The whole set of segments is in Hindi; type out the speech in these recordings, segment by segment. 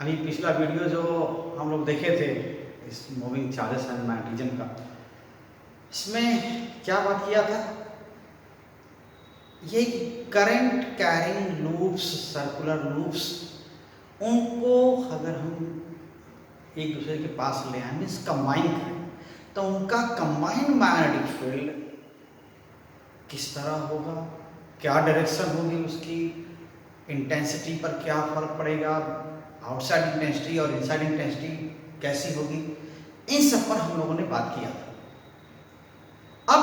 अभी पिछला वीडियो जो हम लोग देखे थे इस मूविंग चार्जेस एंड मैग्नेटिज्म का, इसमें क्या बात किया था, ये current carrying loops, circular loops, उनको अगर हम एक दूसरे के पास ले आए, मीन्स कंबाइन करें, तो उनका कंबाइंड मैग्नेटिक फील्ड किस तरह होगा, क्या डायरेक्शन होगी, उसकी इंटेंसिटी पर क्या फर्क पड़ेगा, आउटसाइड इंटेंसिटी और इनसाइड इंटेंसिटी कैसी होगी, इन सब पर हम लोगों ने बात किया था। अब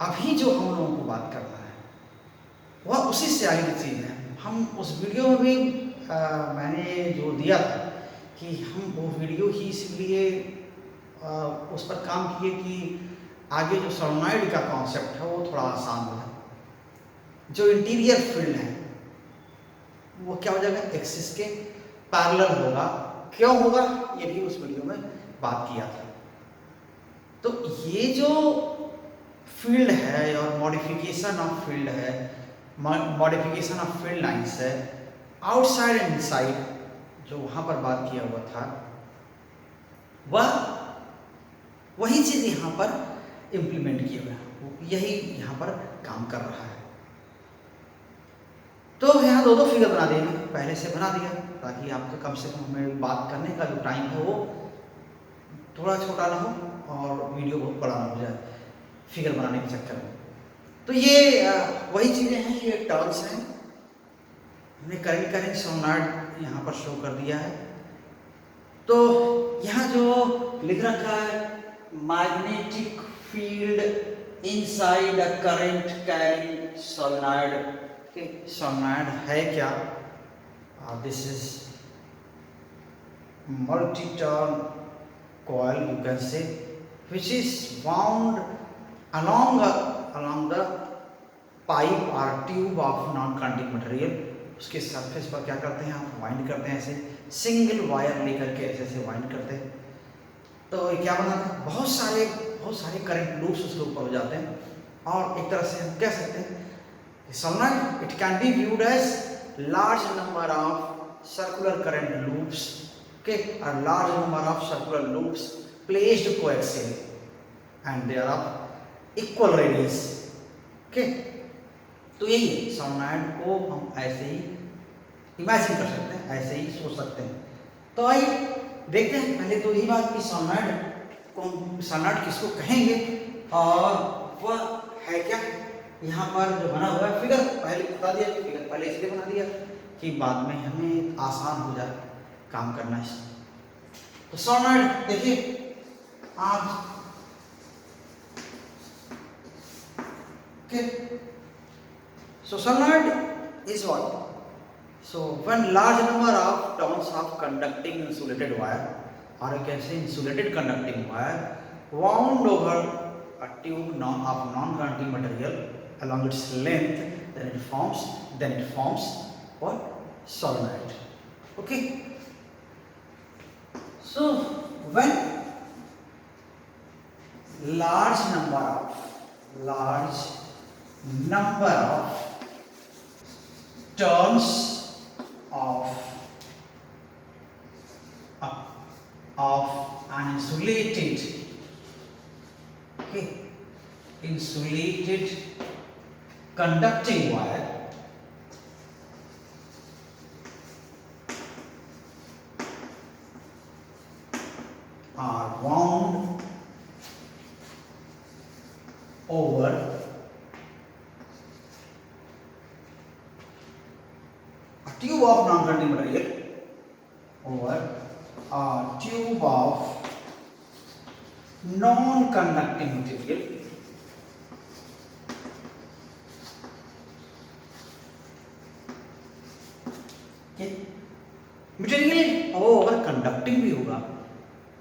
अभी जो हम लोगों को बात करना है वह उसी से आगे की चीज़ है। हम उस वीडियो में भी मैंने जो दिया था कि हम वो वीडियो ही इसलिए उस पर काम किए कि आगे जो सोलेनॉइड का कॉन्सेप्ट है वो थोड़ा आसान हो जाए। जो इंटीरियर फील्ड है वो क्या हो जाएगा, एक्सिस के पैरेलल होगा। क्यों होगा, ये भी उस वीडियो में बात किया था। तो ये जो फील्ड है और मॉडिफिकेशन ऑफ फील्ड है, मॉडिफिकेशन ऑफ फील्ड लाइंस है, आउटसाइड एंड इनसाइड जो वहां पर बात किया हुआ था, वही चीज यहां पर इम्प्लीमेंट किया हुआ है, यही यहां पर काम कर रहा है। तो यहाँ दो फिगर बना देंगे, पहले से बना दिया ताकि आपको कम से कम हमें बात करने का जो टाइम है वो थोड़ा छोटा ना हो और वीडियो बहुत बड़ा ना हो जाए फिगर बनाने के चक्कर में। तो ये वही चीज़ें हैं, ये टर्म्स हैं। हमने करंट सोलेनॉइड यहाँ पर शो कर दिया है। तो यहाँ जो लिख रखा है, magnetic field inside a current carrying solenoid. Solenoid है क्या, this is multi-turn coil, you can say, which is wound along the pipe or tube of non-conducting material। उसके सरफेस पर क्या करते हैं, आप वाइंड करते हैं, ऐसे सिंगल वायर लेकर के ऐसे वाइंड करते हैं। तो ये क्या बनाता है, बहुत सारे करंट लूप्स उसके ऊपर हो जाते हैं। और एक तरह से हम कह सकते हैं solenoid it can be viewed as large number of circular current loops, okay, a large number of circular loops placed coaxially and they are of equal radius, okay। तो यही है, सोलेनॉइड को हम ऐसे ही इमेजिन कर सकते हैं, ऐसे ही सोच सकते हैं। तो आइए देखते हैं पहले तो यही बात कि सोलेनॉइड किसको कहेंगे और वह है क्या। यहाँ पर जो बना हुआ है फिगर पहले बता दिया, फिगर पहले इसलिए बना दिया कि बाद में हमें आसान हो जाए काम करना है। तो सोलेनॉइड देखिए आप, okay, so solenoid is what, so when large number of turns of conducting insulated wire, or you can say insulated conducting wire, wound over a tube of non-conducting material along its length, then it forms what, solenoid, okay। So when large number of turns of an insulated conducting wire are wound over a tube of non-conducting material, over a tube of non-conducting material, material वो अगर कंडक्टिंग भी होगा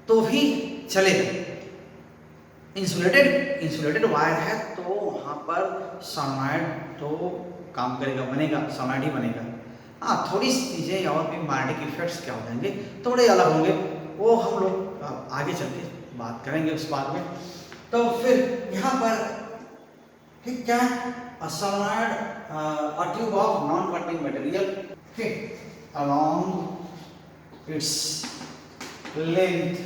तो भी चलेगा। इंसुलेटेड वायर है तो वहाँ पर सोलेनॉइड तो काम करेगा, बनेगा, सोलेनॉइड ही बनेगा। हाँ, थोड़ी सी चीज़ें और भी मैग्नेटिक इफेक्ट्स क्या हो जाएंगे, थोड़े अलग होंगे, वो हम लोग आगे चल के बात करेंगे उस बात में। तो फिर यहाँ पर ठीक क्या है, a solenoid, a tube of non-conducting material, okay, along its length,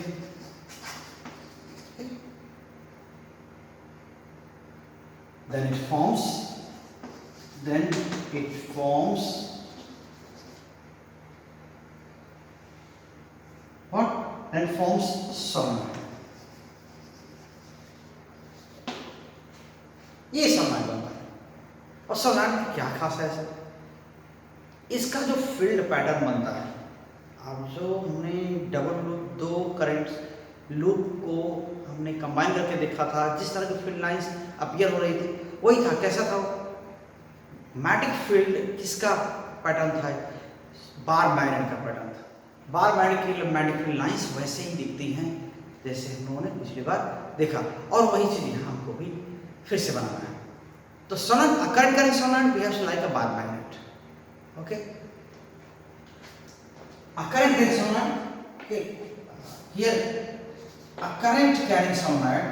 then it forms what? Then it forms solenoid. ये solenoid बनता है। और solenoid में क्या खास है सर? इसका जो फील्ड पैटर्न बनता है, अब जो हमने डबल लूप, दो करंट लूप को हमने कंबाइन करके देखा था, जिस तरह की फील्ड लाइंस अपीयर हो रही थी वही था। कैसा था? मैग्नेटिक फील्ड किसका पैटर्न था? बार मैग्नेट का पैटर्न था। बार मैग्नेट की मैग्नेटिक फील्ड लाइंस वैसे ही दिखती हैं जैसे हम लोगों ने पिछली बार देखा, और वही चीज यहाँ हमको भी फिर से बनाना है। तो solenoid, current carrying solenoid behaves like a bar magnet. Okay, a current carrying solenoid, okay, here a current carrying solenoid,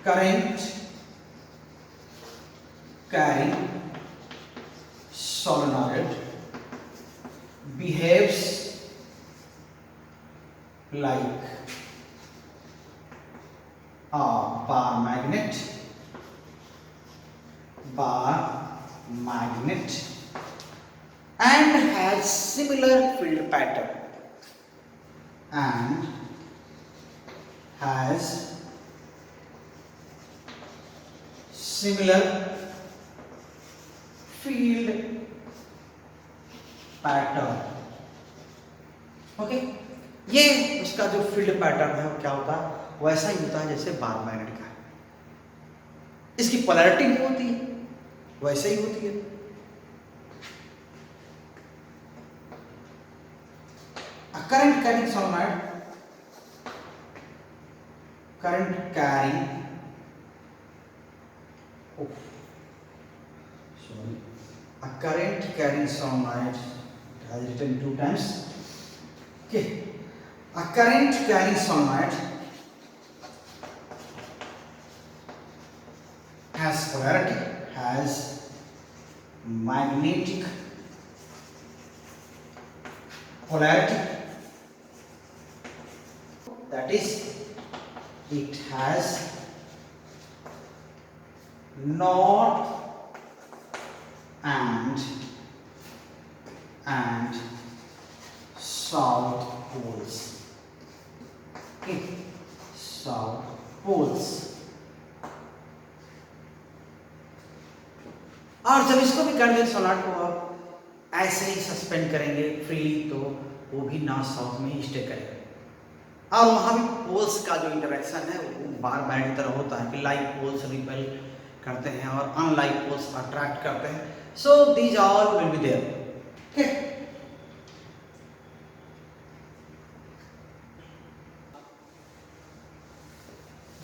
current carrying solenoid behaves like a bar magnet and has similar field pattern and has similar field pattern. Okay, ये उसका जो फील्ड पैटर्न है वो क्या होता है? वैसा ही होता है जैसे बार मैग्नेट का है। इसकी पोलैरिटी भी होती है वैसे ही होती है। Current carrying solenoid, current carrying, a current carrying solenoid, it has written 2 times. Okay, a current carrying solenoid has polarity, has magnetic polarity, that is, it has north and south poles. Okay, south poles. और जब इसको भी करंट solenoid को आप ऐसे ही सस्पेंड करेंगे फ्रीली, तो वो भी नॉर्थ साउथ में ही स्टे करेगा। और वहाँ भी पोल्स का जो इंटरेक्शन है वो बार मैग्नेट की तरह होता है कि लाइक पोल्स रिपेल करते हैं और अनलाइक पोल्स अट्रैक्ट करते हैं। So these all will be there. Okay,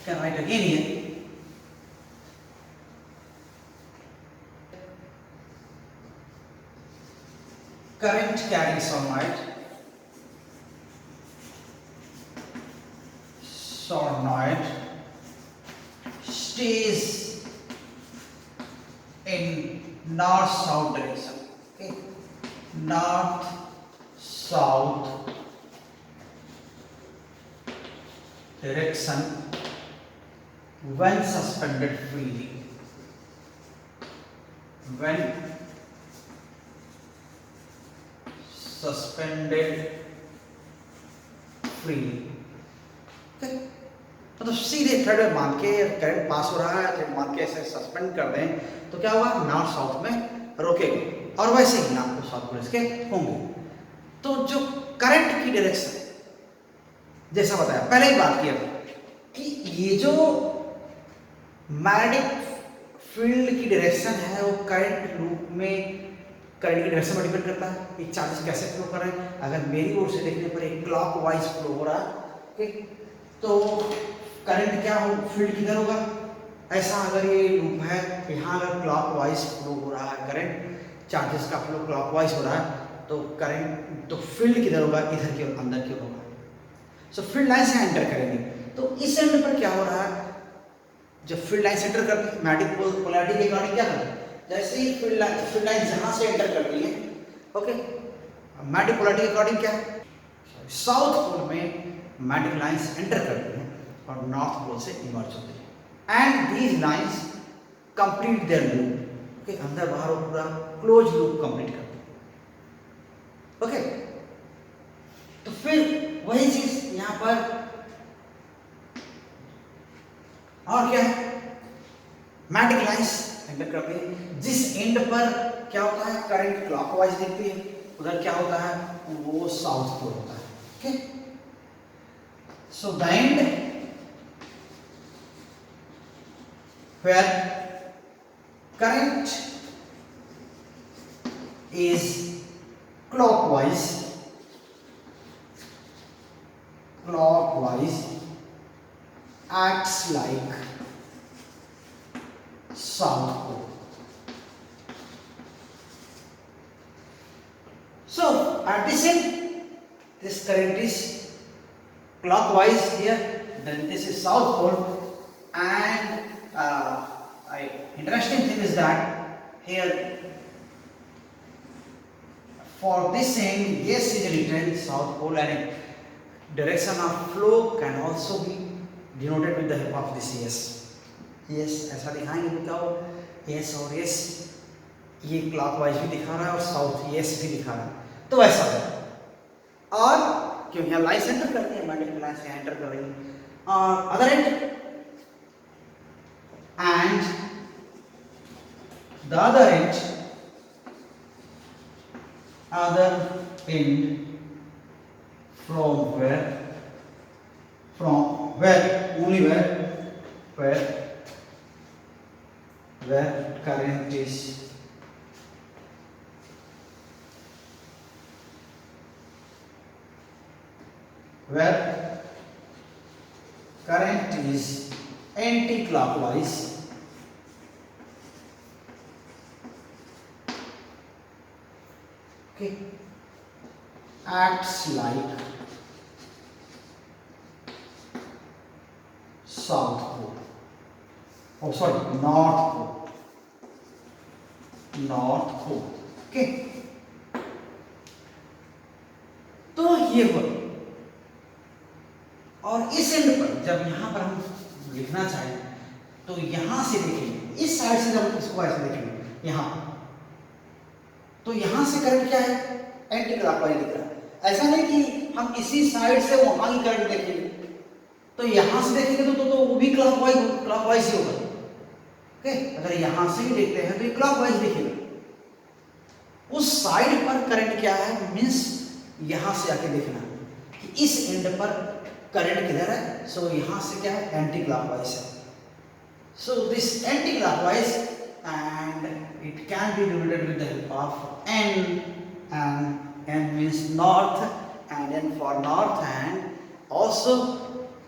can write again here. Current carrying solenoid stays in north-south direction. Okay, north-south direction when suspended freely. When suspended freely. मतलब सीधे थ्रेड मान के करंट पास हो रहा है, थ्रेड मान के ऐसे सस्पेंड कर दें तो क्या हुआ? नॉर्थ साउथ में रोकेगा, और वैसे ही नॉर्थ साउथ पोल इसके होंगे। तो जो करंट की डायरेक्शन, जैसा बताया पहले ही बात किया था कि ये जो मैग्नेटिक फील्ड की डायरेक्शन है वो करंट लूप में करंट की डायरेक्शन पर डिपेंड करता है। एक चार्जेस कैसे फ्लो कर रहे हैं, अगर मेरी ओर से देखने पर एक क्लॉकवाइज फ्लो हो रहा है, ठीक, तो करंट क्या हो, फील्ड किधर होगा? ऐसा अगर ये लूप है, यहाँ अगर क्लॉकवाइज फ्लो हो रहा है करंट, चार्जेस का फ्लो क्लॉकवाइज हो रहा है, तो करंट, तो फील्ड किधर होगा? इधर की ओर, अंदर की ओर होगा। सो फील्ड लाइन से एंटर करेंगे, तो इस एंड पर क्या हो रहा है? जब फील्ड लाइन एंटर करती है मैग्नेटिक पोलैरिटी के अकॉर्डिंग क्या होगा? जैसे ही फील्ड लाइन जहाँ से एंटर करती है ओके, मैग्नेटिक पोलैरिटी के अकॉर्डिंग क्या है, साउथ पोल में मैग्नेटिक लाइंस एंटर करती हैं और नॉर्थ पोल से इमर्ज होती है and these lines complete their loop. Okay, अंदर बाहर वो पूरा क्लोज लूप कंप्लीट करते हैं। ओके, तो फिर वही चीज यहां पर और क्या है, मैग्नेटिक लाइंस एंटर करती है, जिस एंड पर क्या होता है, करंट क्लॉकवाइज दिखती है, उधर क्या होता है, वो साउथ पोल होता है। Okay, so the end where current is clockwise acts like south pole. So at this end, this current is clockwise here, then this is south pole, and interesting thing is that here for this end, yes is written south pole, and direction of flow can also be denoted with the help of this yes. yes ऐसा दिखाएंगे बताओ, yes और yes ये क्लॉकवाइज भी दिखा रहा है और साउथ yes भी दिखा रहा है, तो ऐसा है। और क्यों यहाँ लाइंस एंटर करती है, मैग्नेटिक लाइंस यहाँ एंटर कर रही है, और other and and the other end from where only where current is anti-clockwise, okay, acts like south pole, oh sorry, north pole, okay। तो ये हो, और इस एंड पर जब यहां पर हम लिखना चाहें तो यहां से देखेंगे, इस साइड से जब इसको ऐसे देखेंगे यहां, तो यहां से करंट क्या है, एंटी क्लॉकवाइज दिख रहा है। ऐसा नहीं कि हम इसी साइड से वहां की करंट देखेंगे, तो यहां से देखेंगे तो वो भी क्लॉकवाइज ही होगा। ओके, अगर यहां से ही देखते हैं तो ये क्लॉकवाइज दिखेगा। उस साइड पर करंट क्या है, मींस यहां से आके देखना कि इस एंड पर करंट किधर है, सो यहां से क्या है, एंटी क्लॉकवाइज है। So this anti clockwise and it can be denoted with the help of N, and N means north, and N for north, and also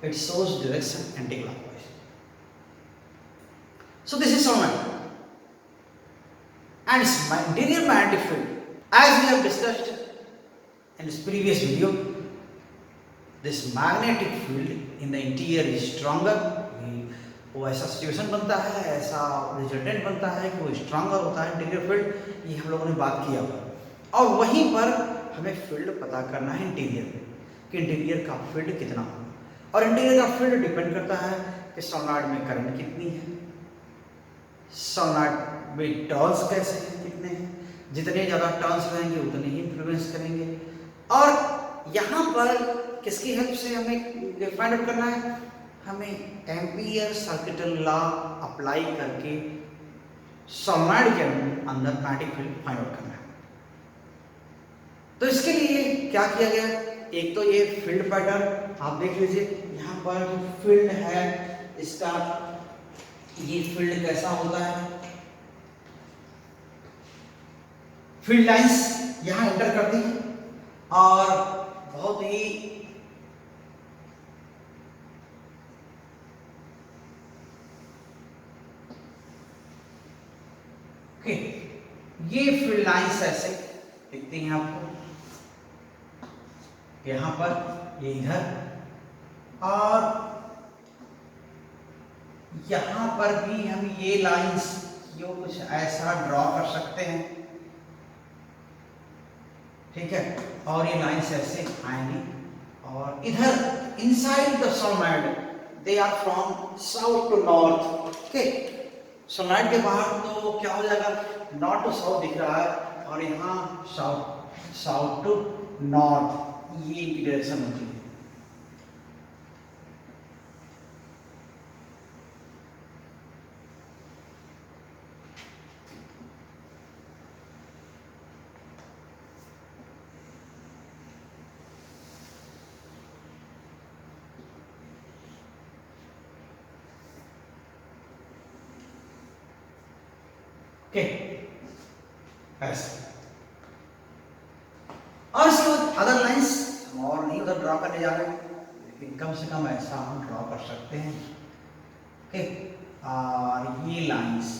it shows direction anti-clockwise. So this is solenoid, and its interior magnetic field, as we have discussed in this previous video, this magnetic field in the interior is stronger. वो ऐसा सिचुएशन बनता है, ऐसा रिजल्टेंट बनता है कि वो स्ट्रांगर होता है इंटीरियर फील्ड, ये हम लोगों ने बात किया हुआ। और वहीं पर हमें फील्ड पता करना है इंटीरियर में, कि इंटीरियर का फील्ड कितना होगा, और इंटीरियर का फील्ड डिपेंड करता है कि सोलेनॉइड में करंट कितनी है, सोलेनॉइड में टर्न्स कैसे हैं, कितने हैं, जितने ज़्यादा टर्न्स रहेंगे उतने ही इन्फ्लुएंस करेंगे। और यहाँ पर किसकी हेल्प से हमें फाइंड आउट करना है, हमें एम्पियर सर्किटल लॉ अप्लाई करके सोलेनॉइड के अंदर मैग्नेटिक फील्ड फाइंड आउट करना है। तो इसके लिए क्या किया गया, एक तो ये फील्ड पैटर्न आप देख लीजिए, यहाँ पर जो फील्ड है इसका, ये फील्ड कैसा होता है, फील्ड लाइंस यहाँ एंटर करती है और बहुत ही ये फील्ड लाइंस ऐसे दिखती हैं आपको, यहां पर, ये इधर, और यहां पर भी हम ये लाइंस यो कुछ ऐसा ड्रॉ कर सकते हैं, ठीक है, और ये लाइंस ऐसे आएंगी और इधर inside the solenoid they are from south to north. Okay, solenoid के बाहर तो क्या हो जाएगा, नॉर्थ टू साउथ दिख रहा है और यहाँ साउथ टू नॉर्थ, ये इनकी डायरेक्शन होती है। ओके, ऐसे। और इसके बाद अदर लाइंस हम और नहीं उधर ड्रॉ करने जा रहे हैं, लेकिन कम से कम ऐसा हम ड्रॉ कर सकते हैं। ओके, और ये लाइंस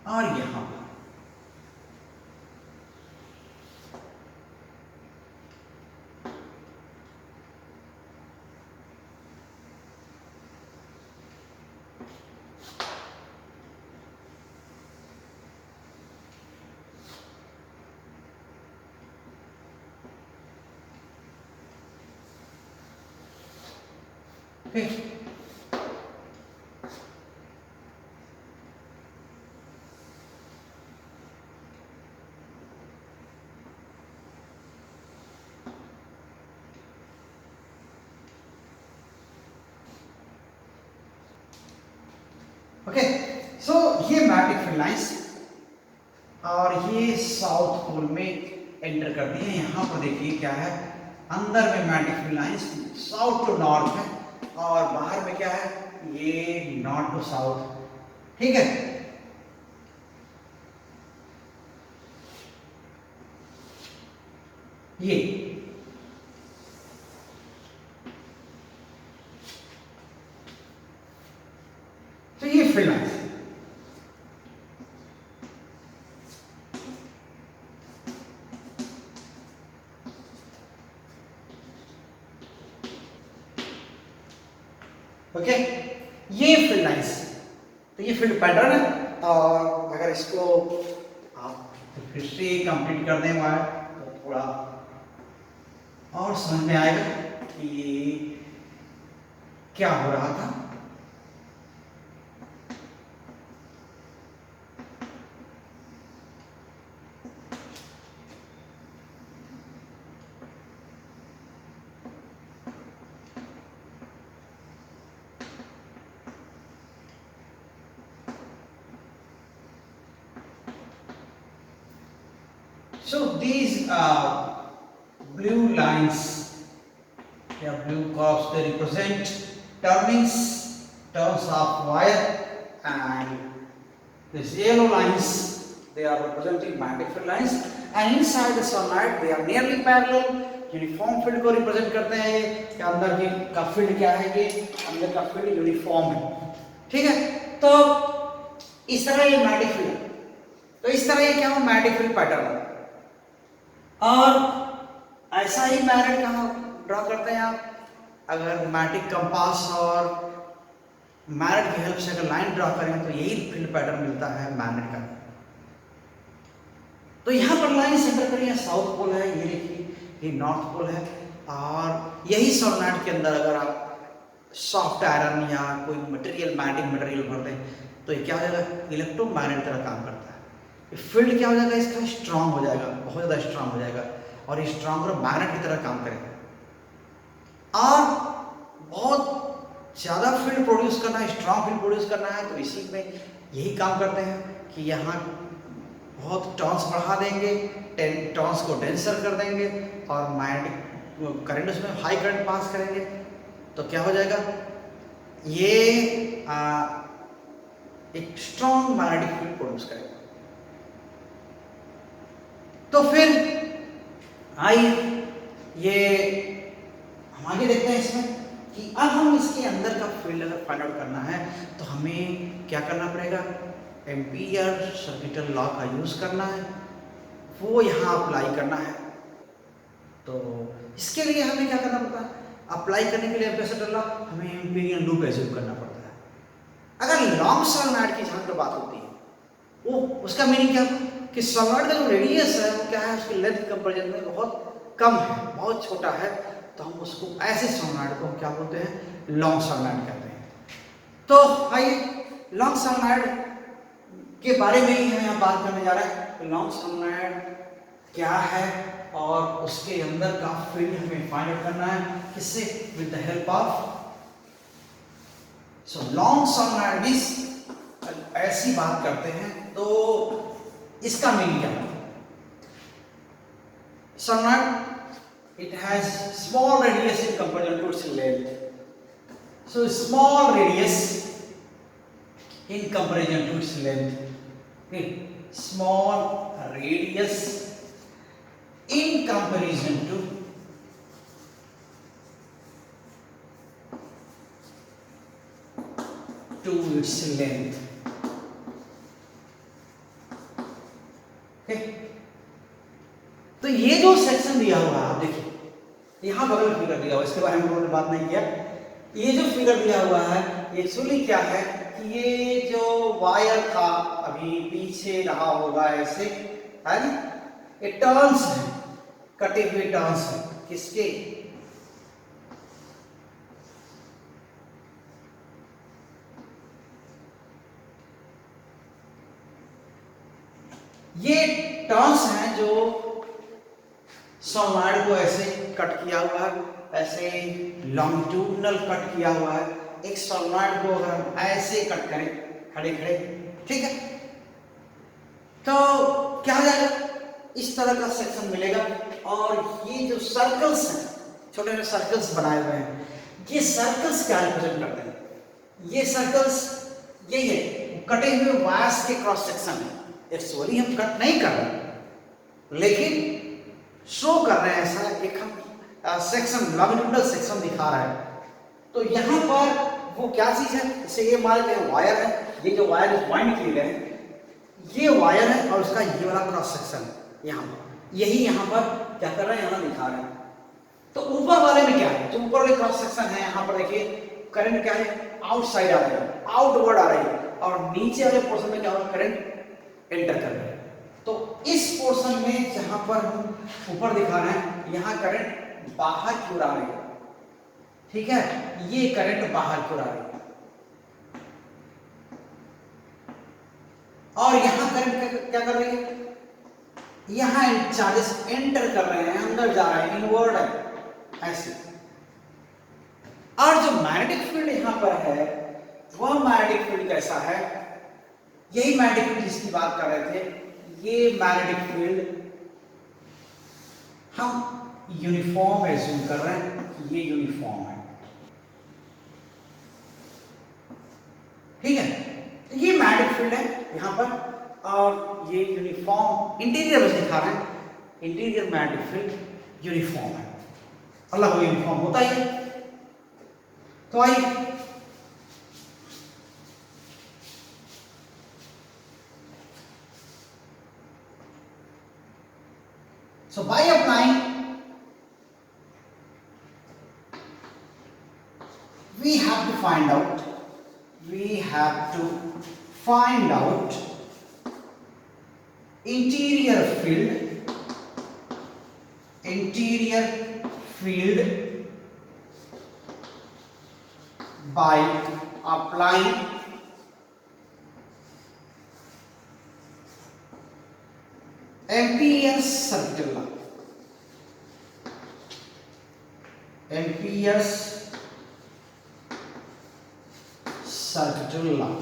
और यहाँ पर ओके, ओके। सो ये मैग्नेटिक फील्ड लाइंस और ये साउथ पोल में एंटर कर दिए। यहाँ पर देखिए क्या है, अंदर में magnetic field lines south to north है और बाहर में क्या है, ये नॉर्थ टू साउथ। ठीक है, ये तो ये फील्ड लाइंस ओके, ये फील्ड लाइंस, तो ये फील्ड पैटर्न है। और अगर इसको आप फिर से कंप्लीट कर दें वायर तो थोड़ा और समझ में आएगा कि क्या हो रहा था। So these blue lines, yeah, blue curves, they represent turns of wire, and these yellow lines, they are representing magnetic field lines, and inside the solenoid they are nearly parallel, uniform field को रिप्रेजेंट करते हैं। कि अंदर की का फील्ड क्या है, ये अंदर का फील्ड यूनिफॉर्म है। ठीक है, तो इस तरह ये मैग्नेटिक फील्ड है, तो इस तरह ये क्या हो, मैग्नेटिक फील्ड पैटर्न है। और ऐसा ही मैग्नेट कहाँ ड्रॉ करते हैं आप, अगर मैग्नेटिक कंपास और मैग्नेट की हेल्प से अगर लाइन ड्रॉ करें तो यही फील्ड पैटर्न मिलता है मैग्नेट का। तो यहाँ पर लाइन सेंटर पर यह साउथ पोल है, ये देखिए ये नॉर्थ पोल है, और यही सोलनॉइड के अंदर अगर आप सॉफ्ट आयरन या कोई मटेरियल मैग्नेटिक मटेरियल भर दें तो ये क्या हो जाएगा, इलेक्ट्रोमैग्नेट तरह काम करता है। फील्ड क्या हो जाएगा, इसका स्ट्रांग हो जाएगा, बहुत ज़्यादा स्ट्रांग हो जाएगा, और ये स्ट्रांग और मैग्नेट की तरह काम करेगा। और बहुत ज़्यादा फील्ड प्रोड्यूस करना है, स्ट्रांग फील्ड प्रोड्यूस करना है, तो इसी में यही काम करते हैं कि यहाँ बहुत टर्न्स बढ़ा देंगे, टर्न्स को डेंसर कर देंगे और मैग्नेटिक करंट उसमें हाई करंट पास करेंगे, तो क्या हो जाएगा, ये एक स्ट्रांग मैग्नेटिक फील्ड प्रोड्यूस करेगा। तो फिर आइए ये हम आगे देखते हैं इसमें कि अब हम इसके अंदर का फील्ड अगर फाइंड आउट करना है तो हमें क्या करना पड़ेगा, एम्पीयर सर्किटल लॉ का यूज करना है, वो यहाँ अप्लाई करना है। तो इसके लिए हमें क्या करना पड़ता है, अप्लाई करने के लिए एम्पीयर सर्किटल लॉ हमें एम्पीरियल लूप एज्यूम करना पड़ता है। अगर लॉन्ग सोलेनॉइड की जहाँ पर बात होती है वो उसका मीनिंग क्या होगा, कि सोलनॉइड का जो रेडियस है वो क्या है, उसकी लेंथ कंपेरिजन में बहुत कम है, बहुत छोटा है, तो हम उसको ऐसे सोलनॉइड को हम क्या बोलते हैं, लॉन्ग सोलनॉइड कहते हैं। तो आइए लॉन्ग सोलनॉइड के बारे में ही हम यहाँ बात करने जा रहे हैं। लॉन्ग सोलनॉइड क्या है और उसके अंदर का फील्ड हमें फाइंड आउट करना है, किससे, with the help of so long solenoid means, ऐसी बात करते हैं तो इसका मीनिंग क्या है। Solenoid it has small radius in comparison to its length, so small radius in comparison to its length. Okay, small radius in comparison to its length. Okay, तो ये जो सेक्शन दिया हुआ है आप देखिए, यहां बगल में फिगर दिया हुआ है, इसके बारे में हम लोगों ने बात नहीं किया। ये जो फिगर दिया हुआ है एक्चुअली क्या है, ये जो वायर था अभी पीछे रहा होगा ऐसे, है ना, ये टर्न्स है, कटे हुए टर्न्स है, किसके, ये टर्न्स हैं जो सोलनॉइड को ऐसे कट किया हुआ है, ऐसे लॉन्गिट्यूडनल कट किया हुआ है। एक सोलनॉइड को अगर हम ऐसे कट करें खड़े खड़े, ठीक है, तो क्या हो जाएगा, इस तरह का सेक्शन मिलेगा। और ये जो सर्कल्स हैं, छोटे छोटे सर्कल्स बनाए हुए हैं, ये सर्कल्स क्या रिप्रेजेंट करते हैं, ये सर्कल्स यही है, कटे हुए वायर्स के क्रॉस सेक्शन है। एक्चुअली हम कट नहीं कर रहे लेकिन शो कर रहे हैं, ऐसा एक हम सेक्शन, लॉन्गिट्यूडनल सेक्शन दिखा रहा है। तो यहाँ पर वो क्या चीज है, जैसे ये मान लेते हैं वायर है, ये जो वायर ज्वाइंट किए गए हैं, ये वायर है और उसका ये वाला क्रॉस सेक्शन यहाँ पर, यही यहाँ पर क्या कर रहे हैं, यहाँ दिखा रहे हैं। तो ऊपर वाले में क्या है, जो ऊपर वाले क्रॉस सेक्शन है, यहाँ पर देखिए करंट क्या है, आउटसाइड आ रही है, आउटवर्ड आ रही है, और नीचे वाले पोर्शन में क्या हो रहा है, करंट एंटर कर रहा है। तो इस पोर्शन में जहां पर हम ऊपर दिखा रहे हैं, यहाँ करंट बाहर क्यों आ रही है, ठीक है, ये करंट बाहर क्यों आ रही है, और यहां करंट क्या कर रही है, यहां चार्जेस एंटर कर रहे हैं, अंदर जा रहे हैं, इनवर्ड है ऐसे। और जो मैग्नेटिक फील्ड यहां पर है, वह मैग्नेटिक फील्ड कैसा है, यही मैग्नेटिक फील्ड जिसकी बात कर रहे थे, ये मैग्नेटिक फील्ड हम यूनिफॉर्म एज्यूम कर रहे हैं, ये यूनिफॉर्म है, ठीक है। तो ये मैग्नेटिक फील्ड है यहां पर, और ये यूनिफॉर्म इंटीरियर में दिखा रहे हैं, इंटीरियर मैग्नेटिक फील्ड यूनिफॉर्म है, अल्लाह को यूनिफॉर्म होता ही है। तो आइए so by applying we have to find out interior field by applying Ampere's circular law. Ampere's circular law,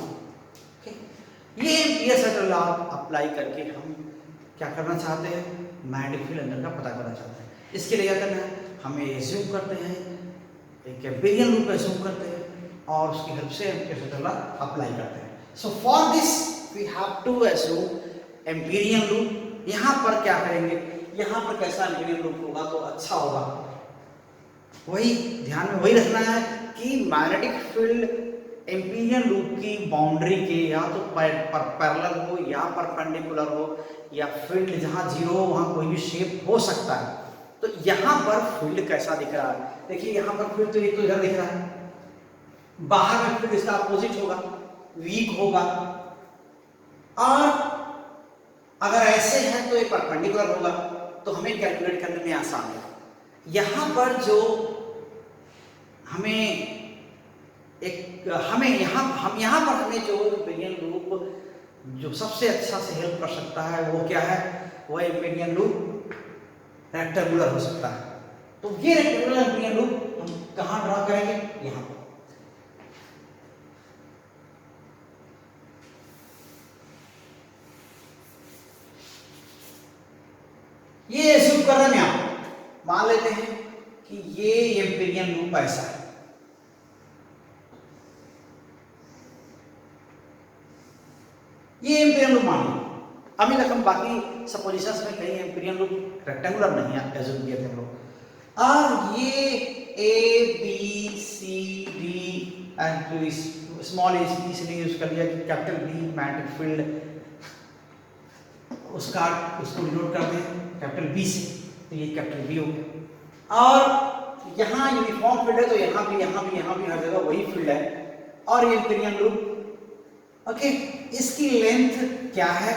ये एम्पियर सर्किल लॉ अप्लाई करके हम क्या करना चाहते हैं, मैग्नेटिक फील्ड अंदर का पता करना चाहते हैं। इसके लिए क्या करना है, हमें एज्यूम करते हैं, एक एम्पिरिकल रूप एज्यूम करते हैं और उसकी हेल्प से एम्पियर सर्किल लॉ अप्लाई करते हैं। So for this we have to assume empirical रूप। यहाँ पर क्या करेंगे, यहाँ पर कैसा एम्पिरिकल रूप होगा तो अच्छा होगा, वही ध्यान में वही रखना है कि मैग्नेटिक फील्ड एम्पिरिकल लूप की बाउंड्री के या तो पैरेलल हो या परपेंडिकुलर हो, या फील्ड जहां जीरो हो वहां कोई भी शेप हो सकता है। तो यहां पर फील्ड कैसा दिख रहा है, देखिए यहां पर फील्ड तो एक तो इधर दिख रहा है, बाहर में फील्ड इसका अपोजिट होगा, वीक होगा, और अगर ऐसे है तो ये परपेंडिकुलर होगा, तो हमें कैलकुलेट करने में आसान है। यहाँ पर जो हमें हम यहाँ पर हमें जो एम्पिरिकल लूप जो सबसे अच्छा से हेल्प कर सकता है वो क्या है, वो एम्पिरिकल लूप रेक्टेंगुलर हो सकता है। तो ये रेक्टेंगुलर एम्पिरिकल लूप हम कहाँ ड्रा करेंगे, यहाँ पर। ये एज्यूम कर रहे हैं आप, मान लेते हैं कि ये एम्पिरिकल लूप ऐसा है, ये एम्पिरिकल लूप मान लो। अभी तक हम बाकी सपोजिशंस में कहीं एम्पिरिकल लूप रेक्टेंगुलर नहीं है एज्यूम किए थे हम लोग। और ये A B C D and small A इसलिए यूज कर लिया कि कैपिटल बी मैग्नेटिक फील्ड उसको डिनोट करते हैं कैपिटल बी से, तो ये कैपिटल बी हो गया। और यहाँ यूनिफॉर्म फील्ड है, तो यहाँ भी हर जगह वही फील्ड है। और ये एम्पिरिकल लूप, ओके, इसकी लेंथ क्या है,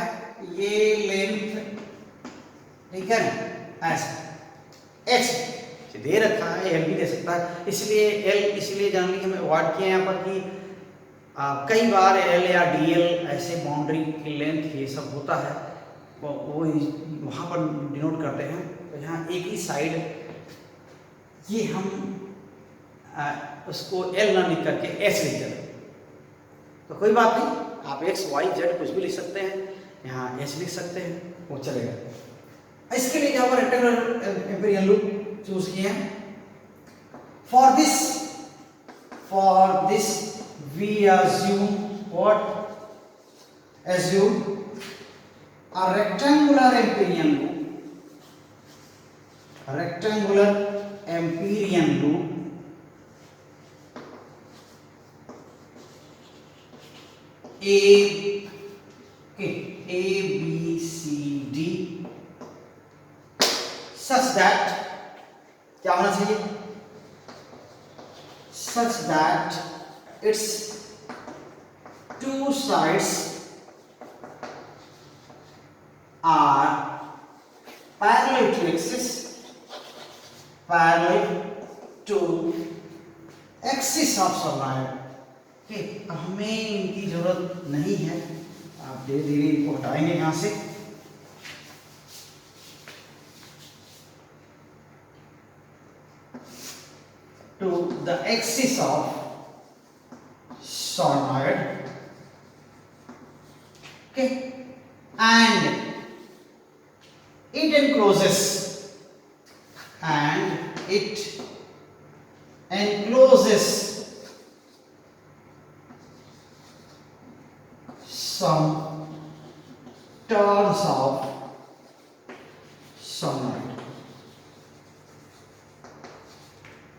ये लेंथ ठीक है ऐसा एक्स दे रखा है, एल भी दे सकता है, इसलिए एल इसलिए जानने की हमें अवॉइड किया यहाँ पर कि कई बार एल या डी एल ऐसे बाउंड्री की लेंथ ये सब होता है, वो वहाँ पर डिनोट करते हैं। तो यहाँ एक ही साइड ये हम उसको एल ना लिख करके एच लिख देते हैं, तो कोई बात नहीं, आप एक्स वाई जेड कुछ भी लिख सकते हैं, यहाँ एच लिख सकते हैं, वो चलेगा। इसके लिए यहाँ पर रेक्टेंगुलर एम्पिरिकल लूप चूज किए हैं। For this we assume what, assume a rectangular empyrean loop A B C D such that क्या होना चाहिए, such that its two sides are parallel to axis of solenoid। ठीक, हमें इनकी जरूरत नहीं है, आप धीरे धीरे इनको हटाएंगे यहाँ से। To the axis of solenoid, okay, and it encloses some turns of solenoid।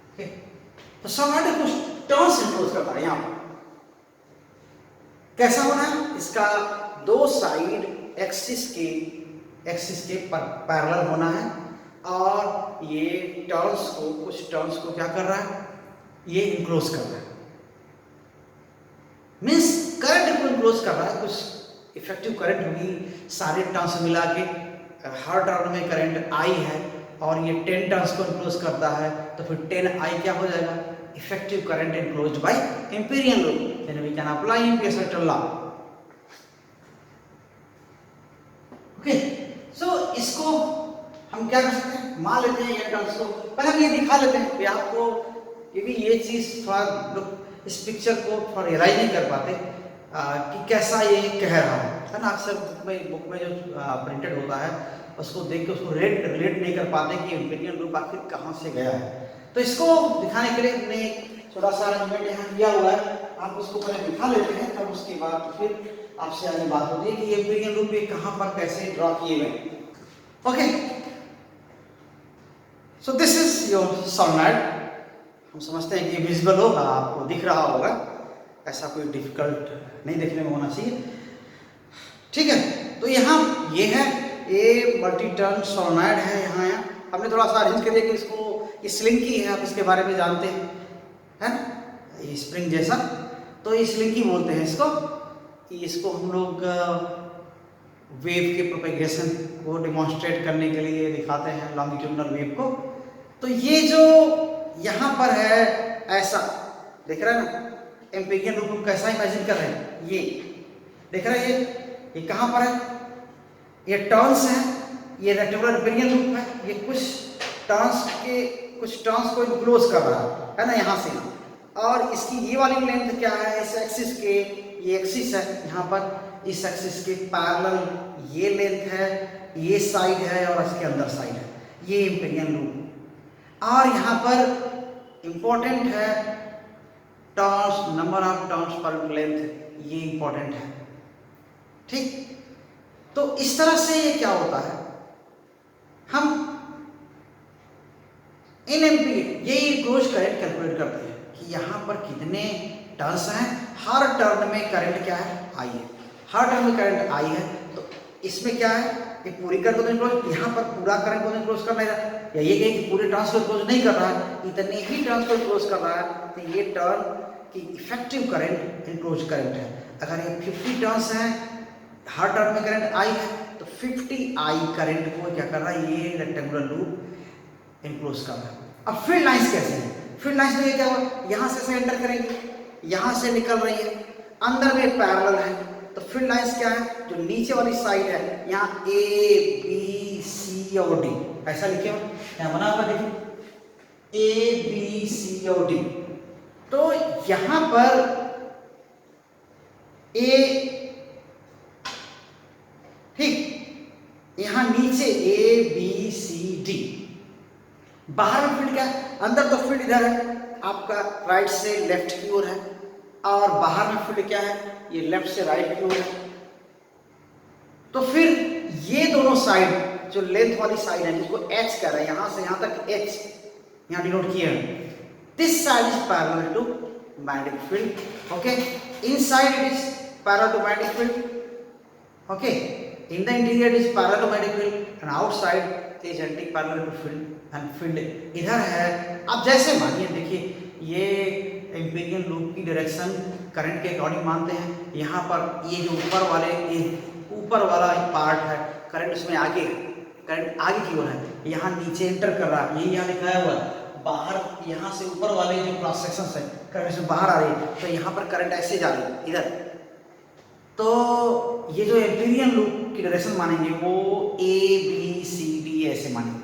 okay, तो solenoid कुछ टर्न्स एनक्लोज करता है। यहाँ पर कैसा होना है, इसका दो साइड एक्सिस के पैरेलल होना है, और ये कुछ टर्न्स को क्या कर रहा है, ये इनक्लोज कर रहा है, मीन्स करंट को इनक्लोज कर रहा है, कुछ इफेक्टिव करंट होगी सारे टर्न्स मिला के, हर टर्न में करंट आई है और ये 10 टर्न्स को इनक्लोज करता है, तो फिर 10 आई क्या हो जाएगा, effective current enclosed by Amperian loop, then we can apply Ampere's law. Okay, so इसको हम क्या कर सकते हैं, मान लेते हैं ये टर्म्स को, पहले हम ये दिखा लेते हैं कि आपको, क्योंकि ये चीज थोड़ा लोग इस पिक्चर को थोड़ा रियलाइज नहीं कर पाते कि कैसा ये कह रहा है ना। अक्सर बुक में जो प्रिंटेड होता है उसको देख के उसको रिलेट नहीं कर पाते कि एम्पिरिकल लूप आखिर कहाँ से गया है। तो इसको दिखाने के लिए हमने थोड़ा सा अरेंजमेंट यहाँ किया हुआ है, आप उसको पहले दिखा लेते हैं, तब उसके बाद फिर आपसे आगे बात होती है कि एम्पिरिकल लूप ये कहाँ पर कैसे ड्रॉ किए गए। Okay, so this is your solenoid। हम समझते हैं कि विजिबल होगा, आपको दिख रहा होगा, ऐसा कोई डिफिकल्ट नहीं देखने में होना चाहिए। ठीक है, तो यहाँ ये है ए मल्टी टर्न solenoid है। यहाँ हमने थोड़ा सा अरेंज कर दिया कि इसको, ये स्लिंकी है, आप इसके बारे में जानते हैं, है ना, ये स्प्रिंग जैसा, तो ये स्लिंकी बोलते हैं इसको। हम लोग वेव के प्रोपेगेशन को डिमॉन्स्ट्रेट करने के लिए दिखाते हैं लॉन्गिट्यूडनल वेव को। तो ये जो यहाँ पर है ऐसा देख रहे हैं ना, एम्पिरिकल लूप हम कैसा इमेजिन कर रहे हैं, ये देख रहे हैं, ये कहाँ पर है, ये टर्न्स है, ये रेक्टेंगुलर एम्पिरिकल लूप है, ये कुछ टर्न्स को इनक्लोज कर रहा है ना, यहाँ से। और इसकी ये वाली लेंथ क्या है, इस एक्सिस के, ये एक्सिस है यहाँ पर, इस एक्सिस के पैरेलल ये लेंथ है, ये साइड है और इसके अंदर साइड है, ये एम्पिरिकल लूप। और यहाँ पर इंपॉर्टेंट है turns, number of turns per length, ये इंपॉर्टेंट है, ठीक। तो इस तरह से ये क्या होता है, हम इन एम्पिरिकल ये इनक्लोज करंट कैलकुलेट करते हैं कि यहाँ पर कितने टर्न्स हैं, हर टर्न में करंट क्या है, आई है, हर टर्न में करंट आई है। तो इसमें क्या है, ये पूरी करंट को इनक्लोज, यहाँ पर पूरा करंट को इनक्लोज कर नहीं रहा, या ये कहें कि पूरे टर्न्स को इनक्लोज नहीं कर रहा है, इतने ही टर्न्स को इनक्लोज कर रहा है, तो ये टर्न की इफेक्टिव करंट इनक्लोज करंट है। अगर ये 50 टर्न्स हैं, हर टर्न में करंट आई है, तो 50 आई करंट को क्या कर रहा है, ये रेक्टेंगुलर लूप इनक्लोज कर रहा है। अब फील्ड लाइंस कैसे हैं, फील्ड लाइंस में ये क्या हुआ, यहाँ से एंटर करेंगे, यहाँ से निकल रही है, अंदर में पैरेलल है, तो फील्ड लाइंस क्या है, जो नीचे वाली साइड है, यहाँ ए बी सी और डी ऐसा लिखे हो, यहाँ बना हुआ देखिए ए बी सी और डी। तो यहाँ पर ए, ठीक, यहाँ नीचे ए बी सी डी, बाहर में फील्ड क्या है, अंदर तो फील्ड इधर है आपका राइट से लेफ्ट की ओर है, और बाहर में फील्ड क्या है, ये लेफ्ट से राइट की ओर है। तो फिर ये दोनों साइड, जो लेंथ वाली साइड है जिसको एच कह रहा है, यहां से यहां तक एच यहां डिनोट किया है, this side is parallel to magnetic field, okay, inside it is parallel to magnetic field, okay, in the interior is parallel to magnetic field and outside is anti parallel to field and field इधर है। अब जैसे मानिए देखिए, ये एम्पिरिकल लूप की डायरेक्शन करंट के अकॉर्डिंग मानते हैं, यहाँ पर ये जो ऊपर वाला पार्ट है, करंट उसमें आगे, करंट आगे की ओर है, यहाँ नीचे एंटर कर रहा है, ये यहाँ लिखाया हुआ है, बाहर यहाँ से ऊपर वाले जो क्रॉस सेक्शन है करंट से बाहर आ रही है, तो यहाँ पर करंट ऐसे जा रही है इधर। तो ये जो एम्पिरिकल लूप की डायरेक्शन मानेंगे वो ए बी सी डी ऐसे मानेंगे,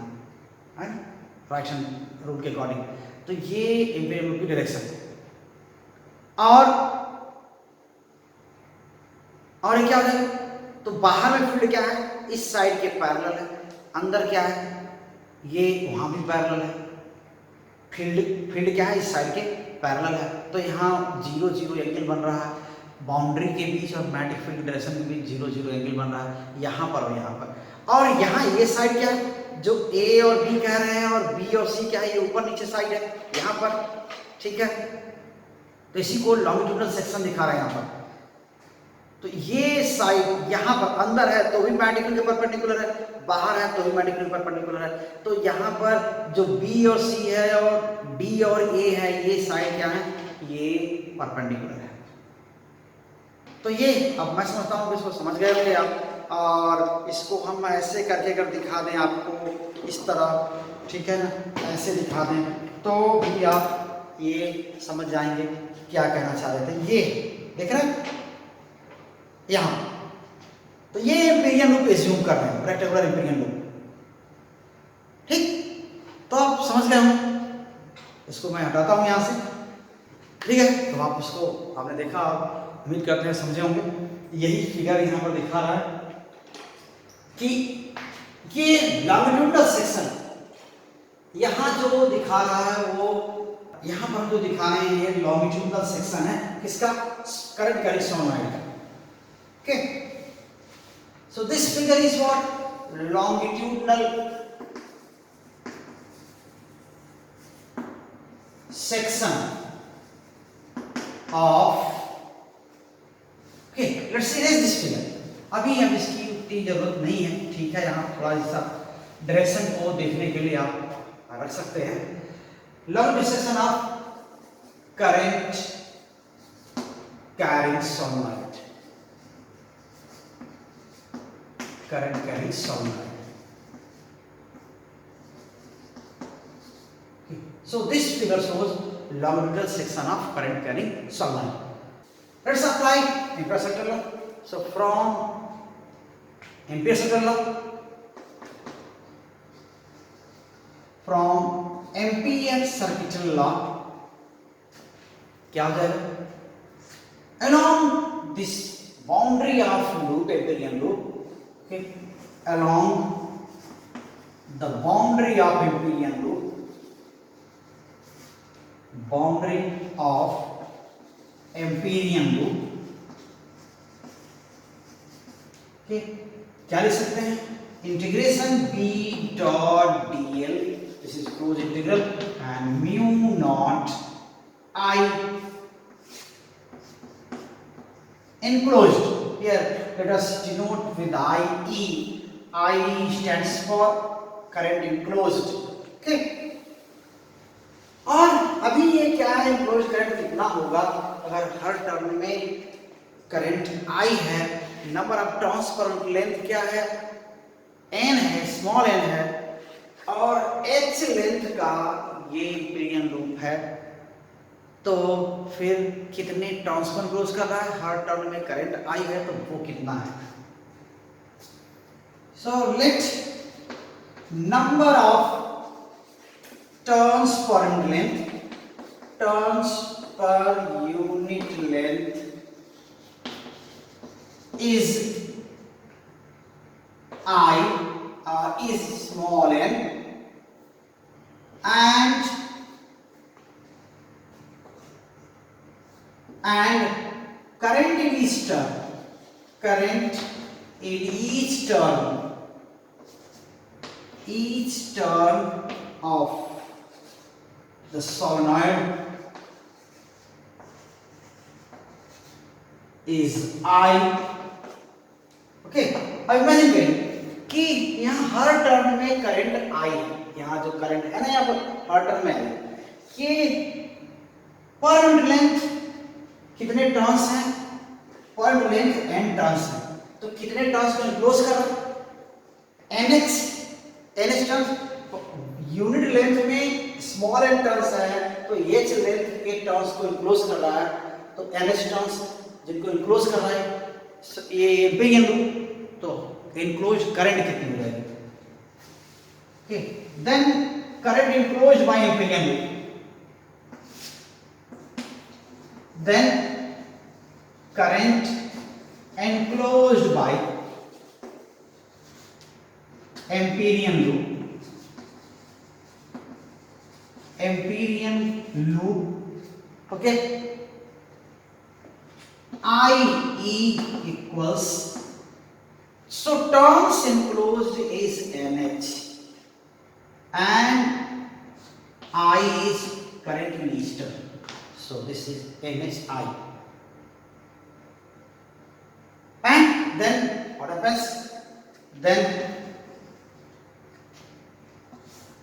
राइट हैंड रूल के अकॉर्डिंग। तो ये एम्पिरिकल लूप की डायरेक्शन है। और ये क्या हो जाएगा, तो बाहर में फील्ड क्या है, इस साइड के पैरेलल है, अंदर क्या है, ये वहां भी पैरेलल है, फील्ड क्या है, इस साइड के पैरेलल है। तो यहाँ 0-0 एंगल बन रहा है, बाउंड्री के बीच और मैग्नेटिक फील्ड डायरेक्शन के बीच 0-0 एंगल बन रहा है, यहाँ पर और यहाँ पर। और यहाँ ये साइड क्या है, जो ए और बी कह रहे हैं, और बी और सी क्या है, ये ऊपर नीचे साइड है यहाँ पर, ठीक है। तो इसी को लॉन्गिट्यूडनल सेक्शन दिखा रहे हैं यहाँ पर। तो ये साइड यहाँ पर अंदर है तो भी मैग्नेटिक फील्ड के परपेंडिकुलर है, बाहर है तो भी मैग्नेटिक फील्ड परपेंडिकुलर है। तो यहाँ पर जो बी और सी है और डी और ए है, ये साइड क्या है, ये परपेंडिकुलर है। तो ये अब मैं समझता हूँ कि इसको समझ गए होंगे आप, और इसको हम ऐसे करके अगर दिखा दें आपको इस तरह, ठीक है ना, ऐसे दिखा दें तो भी आप ये समझ जाएंगे क्या कहना चाह रहे थे। ये देख रहे हैं यहाँ, तो ये एम्पिरिकल लूप एज्यूम कर रहे हैं, रेक्टेंगुलर एम्पिरिकल लूप, ठीक। तो आप समझ गए होंगे, इसको मैं हटाता हूँ यहाँ से, ठीक है। तो आप इसको आपने देखा, उम्मीद करते हैं समझे होंगे। यही फिगर यहाँ पर दिखा रहा है कि ये लॉन्गिट्यूडनल सेक्शन यहाँ जो दिखा रहा है, वो यहाँ पर जो दिखा रहे हैं ये लॉन्गिट्यूडनल सेक्शन है किसका, करंट कैरिंग सोलेनॉइड का, okay. So this figure is what, longitudinal section of, okay, let's erase this figure. अभी हम इसकी उतनी जरूरत नहीं है, ठीक है। यहाँ थोड़ा सा डायरेक्शन को देखने के लिए आप रख सकते हैं। Longitudinal section of current carrying solenoid, current carrying solenoid. Okay. So this figure shows longitudinal section of current carrying solenoid. Let's apply Ampere's second law. So from Ampere's second law, from Ampere's circuitry law, क्या हो जाएगा? Along this boundary of loop, Amperian loop, okay, along the boundary of Amperian loop, boundary of Amperian loop, okay, क्या लिख सकते हैं? Integration B dot dl, this is closed integral, and mu naught I enclosed. Here let us denote with IE. IE stands for current enclosed. Okay. और अभी ये क्या है, enclosed current कितना होगा अगर हर टर्म में करंट I है, number of turns per length क्या है, n है, स्मॉल n है, और h लेंथ का ये एम्पीरियन लूप है, तो फिर कितने टर्न्स पर क्लोज कर रहा है, हर टर्न में करंट आई है तो वो कितना है. So let number of turns per length, turns per unit length is I, is small n, and current in each turn, current in each turn of the solenoid is I. Okay, अब इमेजिन करिए कि यहाँ हर टर्न में करंट I है, यहाँ जो करंट है ना यहाँ पर हर टर्न में है, कि पर यूनिट लेंथ कितने टर्न्स हैं, per unit length n turns हैं, तो कितने टर्न्स को क्लोज कर रहा है, nx टर्न्स, यूनिट लेंथ में स्मॉल n टर्न्स है तो h लेंथ के टर्न्स को क्लोज कर रहा है, तो nx टर्न्स जिनको क्लोज कर रहा है ये एम्पीरियन लूप, तो इनक्लोज करंट कितनी हो जाएगी. Okay, then current enclose by Amperian loop, then current enclosed by Amperian loop, Amperian loop, okay, IE equals, so turns enclosed is NH and I is current in each turn, so this is NHI. And then what happens? Then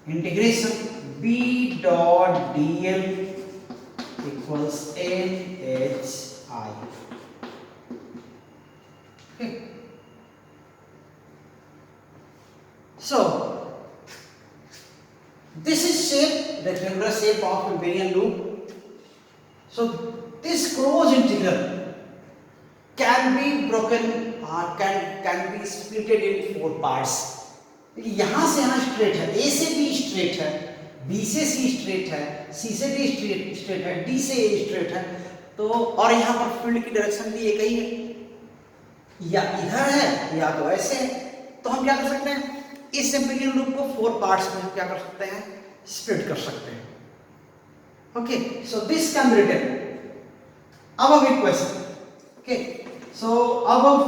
integration B dot dl equals NHI. Okay. So this is shape, rectangular shape of Amperian loop. So this closed integral can be broken or can be split in 4 parts. यहाँ से यहाँ स्ट्रेट है, A से B स्ट्रेट है, B से C स्ट्रेट है, C से D स्ट्रेट है, D से A स्ट्रेट है, तो और यहाँ पर फील्ड की डायरेक्शन भी एक ही है, या इधर है या तो ऐसे है, तो हम क्या कर सकते हैं, इस एम्पीरियन लूप को 4 पार्ट्स में हम क्या कर सकते हैं, स्प्लिट कर सकते हैं. Okay, so this can be written above equation. Okay, so above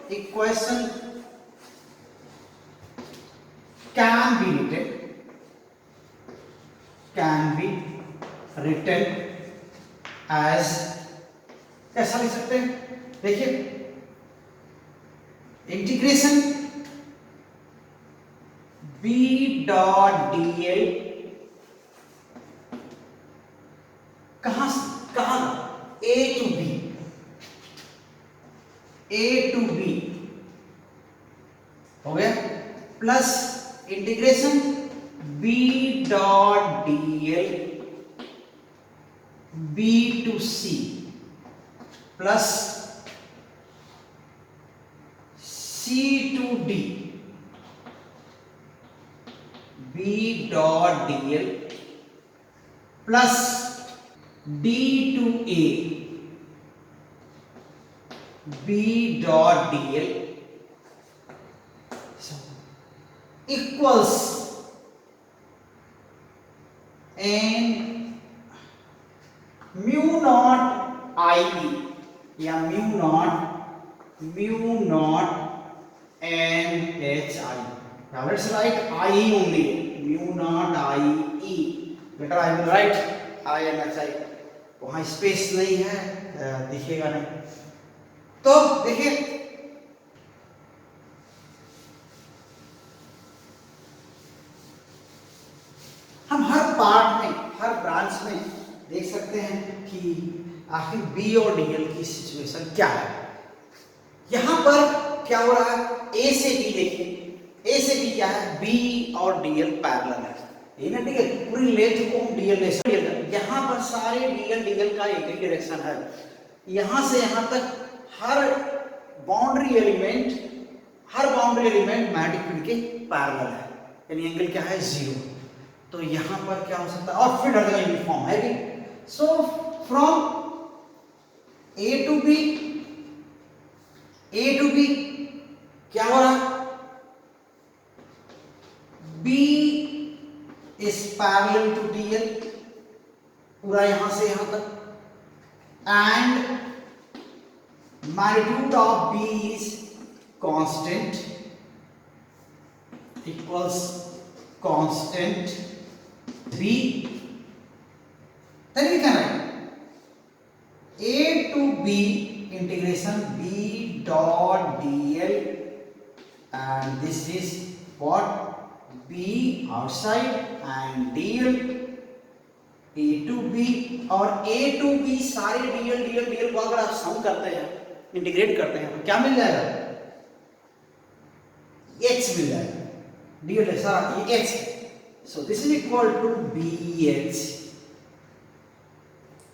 equation can be written as, कैसा लिख सकते हैं, देखिए इंटीग्रेशन B dot dl कहां A to B plus integration B dot D L B to C plus C to D B dot D L plus D to A B dot D L equals N mu naught I या mu naught N H I. Now let's write I only. Mu naught I E. Better I will write I and H I. वहाँ स्पेस नहीं है, दिखेगा नहीं. तो देखिए हम हर पार्ट में, हर ब्रांच में देख सकते हैं कि आखिर बी और डीएल की सिचुएशन क्या है. यहां पर क्या हो रहा है, ए से बी देखिए, ए से बी क्या है, बी और डीएल पैरेलल है, ये ना डीएल पूरी लेंथ को हम डीएल ले सकते हैं. यहां पर सारे डीएल का एक ही डायरेक्शन है. यहां से यहां तक हर बाउंड्री एलिमेंट मैग्नेटिक फील्ड के पैरेलल है, यानी एंगल क्या है, 0. तो यहां पर क्या हो सकता है, और फील्ड हर जगह यूनिफॉर्म है भी. So from A to B क्या हो रहा है, B is parallel to DL पूरा यहां से यहां तक, and magnitude of B is constant equals constant B. Then we can write A to B integration B dot DL, and this is what B outside and DL A to B, और A to B सारे DL को अगर आप सम करते हैं, इंटीग्रेट करते हैं, तो क्या मिल जाएगा, H मिल जाएगा. DL है सारा ये H, so this is equal to BH.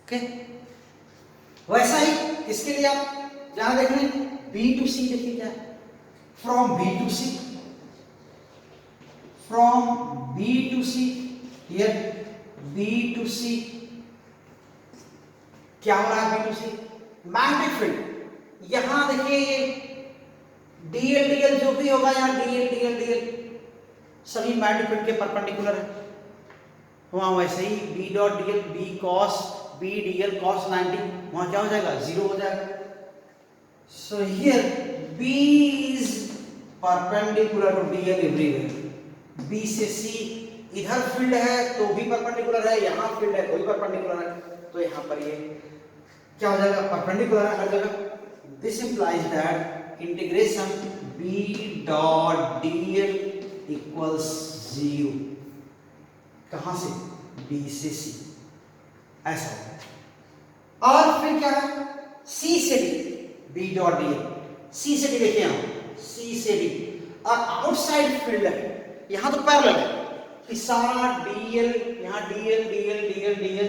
Okay, वैसा ही इसके लिए आप जहां देख रहे हैं B to C, देखिए क्या है, from B to C here B to C क्या हो रहा है, B to C magnetic field. यहां देखिए DL जो भी होगा, यहाँ DL सभी मैग्नेटिक फील्ड के परपेंडिकुलर है. वहां वैसे ही B dot DL B DL cos 90 वहां क्या हो जाएगा, 0 हो जाएगा. So here B is perpendicular to DL everywhere. B से C इधर फील्ड है तो भी परपेंडिकुलर है, यहाँ फील्ड है तो भी परपेंडिकुलर है, तो यहाँ पर ये क्या हो जाएगा, परपेंडिकुलर है हर जगह. This implies that integration B dot DL equals 0. कहां से, B से C, ऐसा है. और फिर क्या है, C से D, B dot DL, C से D देखिए यहाँ, C से D, और आउटसाइड फील्ड है, यहां तो पैरेलल है कि सारा DL यहाँ DL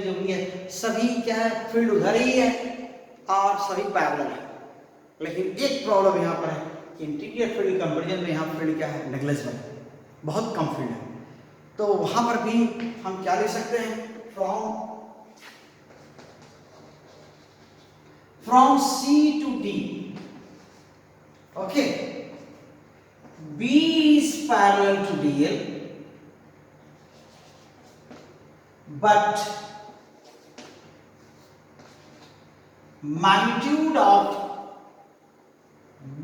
जो भी है सभी क्या है, फील्ड उधर ही है और सभी पैरेलल है. लेकिन एक प्रॉब्लम यहाँ पर है कि इंटीरियर फील्ड कंपैरिजन में यहाँ फील्ड क्या है, नेग्लिजिबल है, बहुत कम फील्ड है. तो वहां पर भी हम क्या ले सकते हैं, from C to D. Okay, B is parallel to DL, but magnitude of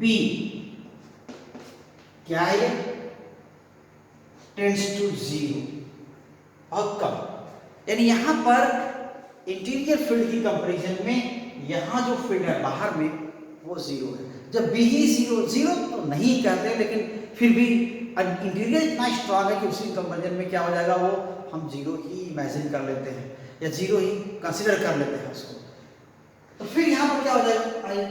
B क्या है, टेंड्स टू 0, बहुत कम. यानी यहां पर इंटीरियर फील्ड की कंपैरिजन में यहां जो फील्ड है बाहर में वो 0 है. जब B ही 0 तो नहीं कहते, लेकिन फिर भी इंटीरियर इतना स्ट्रांग है कि उसकी कंपैरिजन में क्या हो जाएगा, वो हम 0 ही इमेजिन कर लेते हैं या 0 ही कंसीडर कर लेते हैं उसको. तो फिर यहां पर क्या हो जाएगा, आइए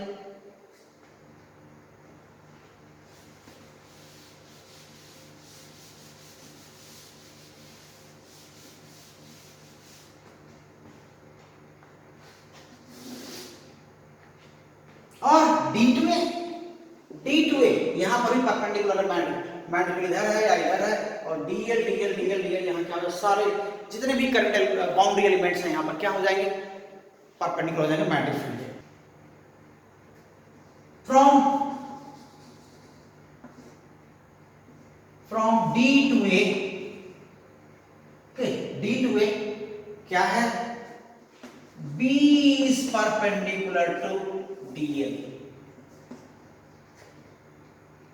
D2A यहाँ पर भी परपेंडिकुलर मैग्नेटिक इधर है या इधर है, और DL यहाँ क्या हो, सारे जितने भी करंट बाउंड्री एलिमेंट्स हैं यहाँ पर क्या हो जाएंगे, परपेंडिकुलर हो जाएंगे magnetic field. From D to A, D to A क्या है, B is perpendicular to DL,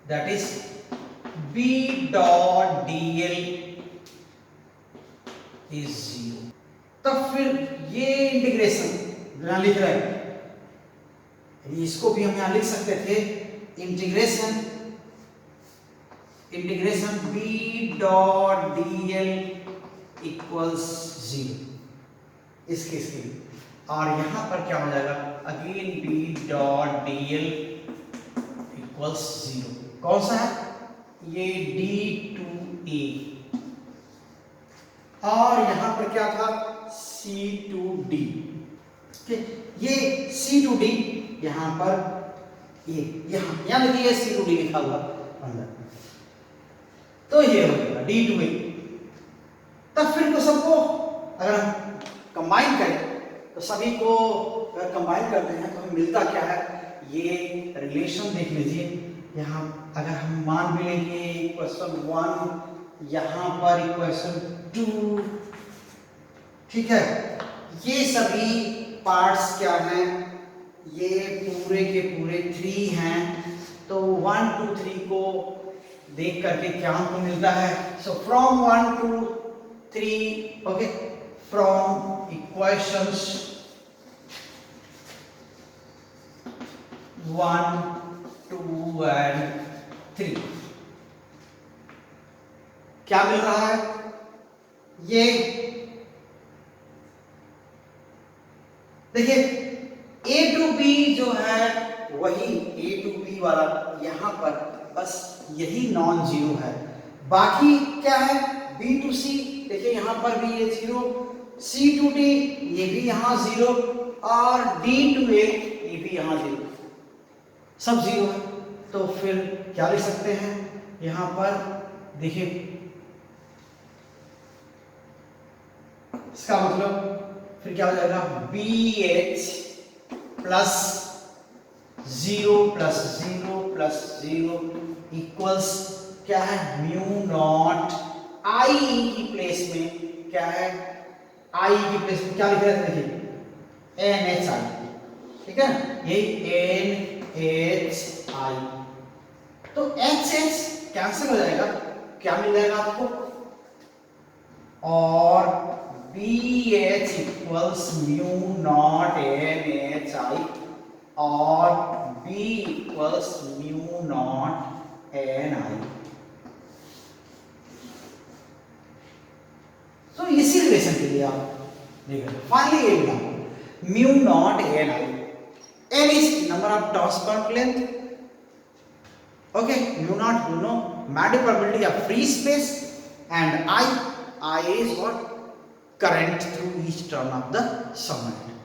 that is B dot DL is 0। तब फिर ये इंटीग्रेशन यहां लिख रहे हैं, इसको भी हम यहां लिख सकते थे, integration B dot DL equals 0 इस केस के लिए, और यहां पर क्या हो जाएगा, again B dot DL equals 0। कौन सा है ये, D2A, और यहां पर क्या था, C2D। ये C2D यहां पर, ये यहां देखिए C2D लिखा हुआ अंदर, तो ये हो गया D2A। तब फिर तो सबको अगर हम कंबाइन करें तो सभी को अगर कंबाइन करते हैं तो हमें मिलता क्या है, ये रिलेशन देख लीजिए, यहाँ अगर हम मान भी लेंगे इक्वेशन 1, यहाँ पर इक्वेशन 2, ठीक है, ये सभी पार्ट्स क्या हैं, ये पूरे के पूरे 3 हैं, तो 1 2 3 को देख करके क्या हमको मिलता है, so from 1 to 3, okay, from equations 1 2 and 3 क्या मिल रहा है, ये देखिए A to B जो है वही A to B वाला यहां पर बस यही नॉन जीरो है, बाकी क्या है B to C, देखिए यहां पर भी ये 0, C to D ये भी यहां 0, और D to A ये भी यहां 0, सब 0 है। तो फिर क्या लिख सकते हैं यहां पर, देखिए इसका मतलब फिर क्या हो जाएगा, BH plus 0 plus 0 plus 0 equals क्या है, म्यू नॉट I की प्लेस में क्या है, I की प्लेस में क्या लिख रहे थे, देखिए NHI, ठीक है, यही NHI, तो HH कैंसिल हो जाएगा, क्या मिल जाएगा आपको, और BH equals mu naught NHI, और B equals mu naught NI। तो इसी रिलेशन के लिए आप देखिए फाइनली ये मिला, mu naught NI, N is number of transparent length, okay, mu naught you know magnetic probability of free space, and I is what, current through each turn of the submagnet,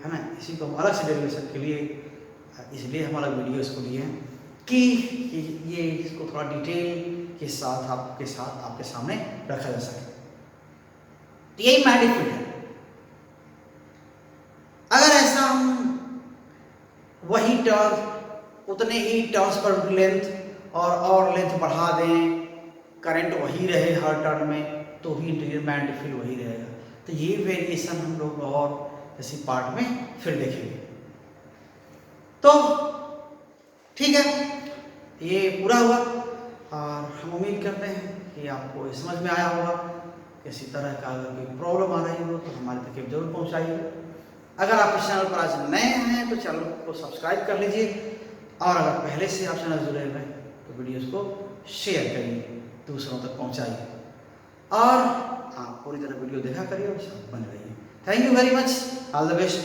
है ना। इसी को हम अलग से डेरिवेशन के लिए इसलिए हम अलग वीडियो इसको लिए हैं कि ये इसको थोड़ा डिटेल के साथ आपके सामने रखा जा सके। तो यही मैग्नेटिक फील्ड है। अगर ऐसा हम वही टर्म उतने ही टर्म्स पर लेंथ और लेंथ बढ़ा दें, करंट वही रहे हर टर्न में, तो भी इंटीरियर मैग्नेटिक फील्ड वही रहेगा। तो ये वेरिएशन हम लोग और इसी पार्ट में फिर देखेंगे। तो ठीक है, ये पूरा हुआ और हम उम्मीद करते हैं कि आपको समझ में आया होगा। किसी तरह का अगर कोई प्रॉब्लम आ रही हो तो हमारे तक जरूर पहुंचाइए। अगर आप इस चैनल पर आज नए हैं तो चैनल को सब्सक्राइब कर लीजिए, और अगर पहले से आप चैनल जुड़े हुए हैं तो वीडियोस को शेयर करिए, दूसरों तक पहुंचाइए, और आप पूरी तरह वीडियो देखा करिए और बने रहिए। Thank you very much, all the best.